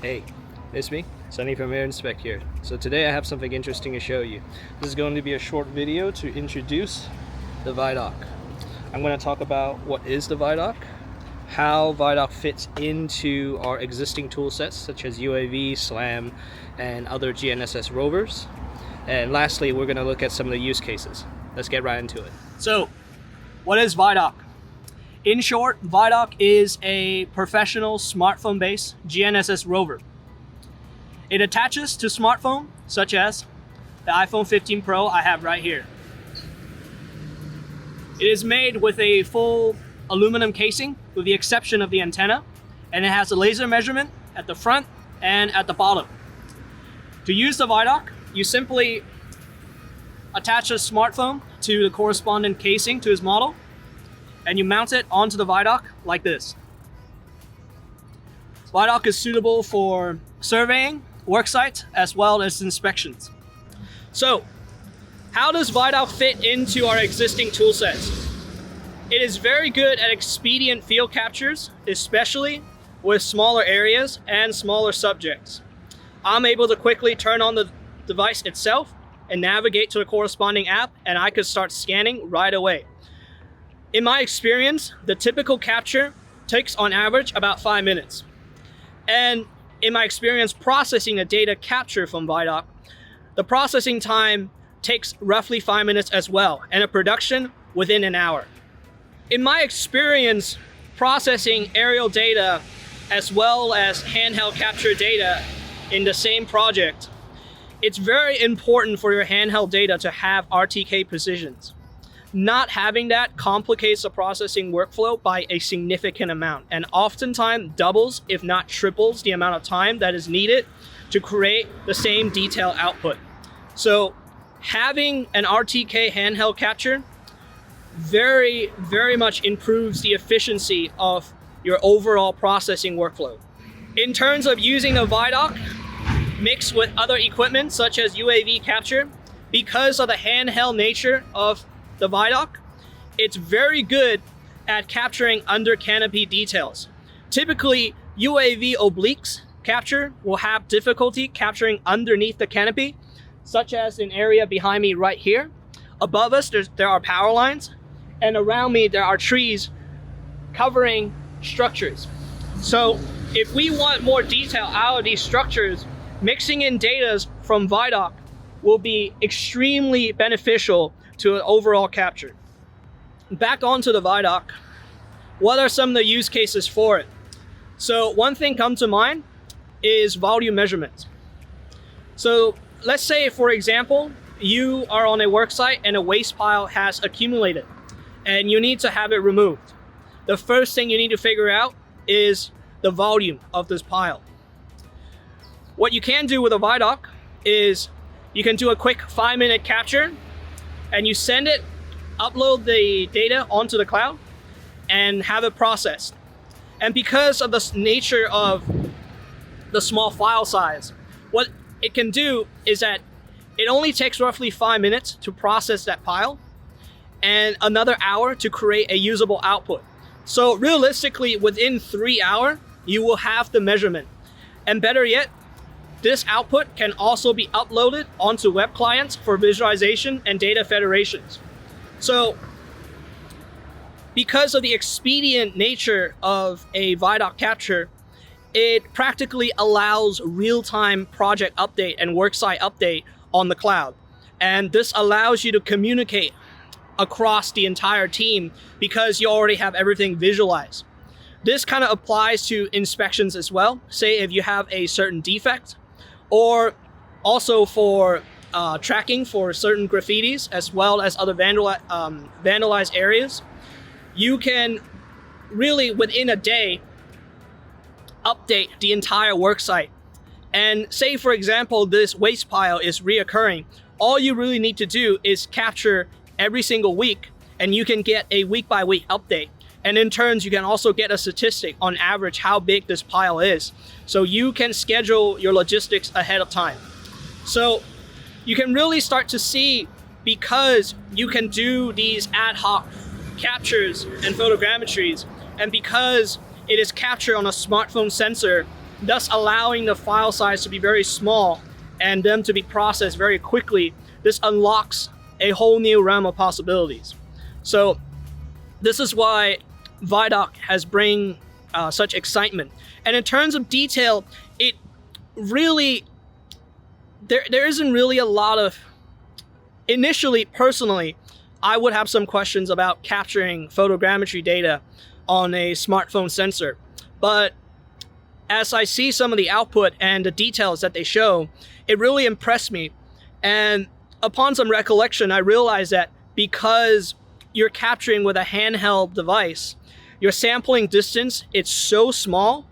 Hey, it's me, Sunny from Inspect here. So today I have something interesting to show you. This is going to be a short video to introduce the viDoc. I'm going to talk about what is the viDoc, how viDoc fits into our existing tool sets such as UAV, SLAM, and other GNSS rovers. And lastly, we're going to look at some of the use cases. Let's get right into it. So, what is viDoc? In short, viDoc is a professional smartphone-based GNSS rover. It attaches to smartphone, such as the iPhone 15 Pro I have right here. It is made with a full aluminum casing, with the exception of the antenna, and it has a laser measurement at the front and at the bottom. To use the viDoc, you simply attach a smartphone to the corresponding casing to its model, and you mount it onto the viDoc like this. viDoc is suitable for surveying, worksites, as well as inspections. So, how does viDoc fit into our existing tool sets? It is very good at expedient field captures, especially with smaller areas and smaller subjects. I'm able to quickly turn on the device itself and navigate to the corresponding app, and I could start scanning right away. In my experience, the typical capture takes on average about 5 minutes. And in my experience processing the data capture from viDoc, the processing time takes roughly 5 minutes as well, and a production within an hour. In my experience processing aerial data as well as handheld capture data in the same project, it's very important for your handheld data to have RTK precisions. Not having that complicates the processing workflow by a significant amount, and oftentimes doubles, if not triples, the amount of time that is needed to create the same detail output. So having an RTK handheld capture very much improves the efficiency of your overall processing workflow. In terms of using a viDoc mixed with other equipment such as UAV capture, because of the handheld nature of the viDoc, it's very good at capturing under canopy details. Typically, UAV obliques capture will have difficulty capturing underneath the canopy, such as an area behind me right here. Above us, there are power lines, and around me there are trees covering structures. So if we want more detail out of these structures, mixing in data from viDoc will be extremely beneficial to an overall capture. Back onto the viDoc, what are some of the use cases for it? So one thing comes to mind is volume measurements. So let's say, for example, you are on a work site and a waste pile has accumulated and you need to have it removed. The first thing you need to figure out is the volume of this pile. What you can do with a viDoc is you can do a quick 5-minute capture, and you send it, upload the data onto the cloud, and have it processed. And because of the nature of the small file size, what it can do is that it only takes roughly 5 minutes to process that file, and another hour to create a usable output. So realistically, within 3 hours, you will have the measurement. And better yet, this output can also be uploaded onto web clients for visualization and data federations. So, because of the expedient nature of a viDoc capture, it practically allows real-time project update and worksite update on the cloud. And this allows you to communicate across the entire team because you already have everything visualized. This kind of applies to inspections as well. Say if you have a certain defect, or also for tracking for certain graffitis as well as other vandalized areas. You can really, within a day, update the entire worksite. And say, for example, this waste pile is reoccurring. All you really need to do is capture every single week, and you can get a week-by-week update. And in turn, you can also get a statistic on average how big this pile is. So you can schedule your logistics ahead of time. So you can really start to see, because you can do these ad hoc captures and photogrammetries, and because it is captured on a smartphone sensor, thus allowing the file size to be very small and them to be processed very quickly. This unlocks a whole new realm of possibilities. So this is why viDoc has bring such excitement. And in terms of detail, it really, there isn't really a lot of, initially, personally, I would have some questions about capturing photogrammetry data on a smartphone sensor. But as I see some of the output and the details that they show, it really impressed me. And upon some recollection, I realized that because you're capturing with a handheld device, your sampling distance, it's so small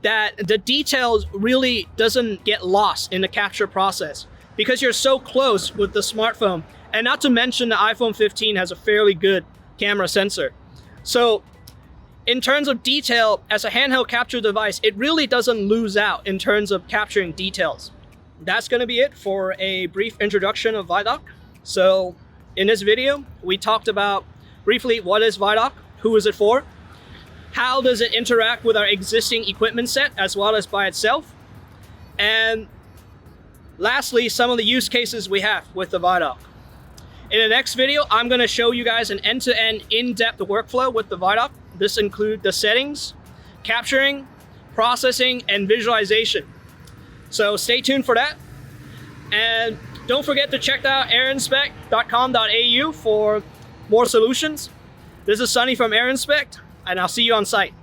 that the details really doesn't get lost in the capture process because you're so close with the smartphone. And not to mention the iPhone 15 has a fairly good camera sensor. So in terms of detail, as a handheld capture device, it really doesn't lose out in terms of capturing details. That's going to be it for a brief introduction of viDoc. So in this video, we talked about briefly what is viDoc, who is it for, how does it interact with our existing equipment set as well as by itself, and lastly, some of the use cases we have with the viDoc. In the next video, I'm going to show you guys an end-to-end in-depth workflow with the viDoc. This includes the settings, capturing, processing, and visualization. So stay tuned for that. And don't forget to check out airinspect.com.au for more solutions. This is Sunny from AirInspect, and I'll see you on site.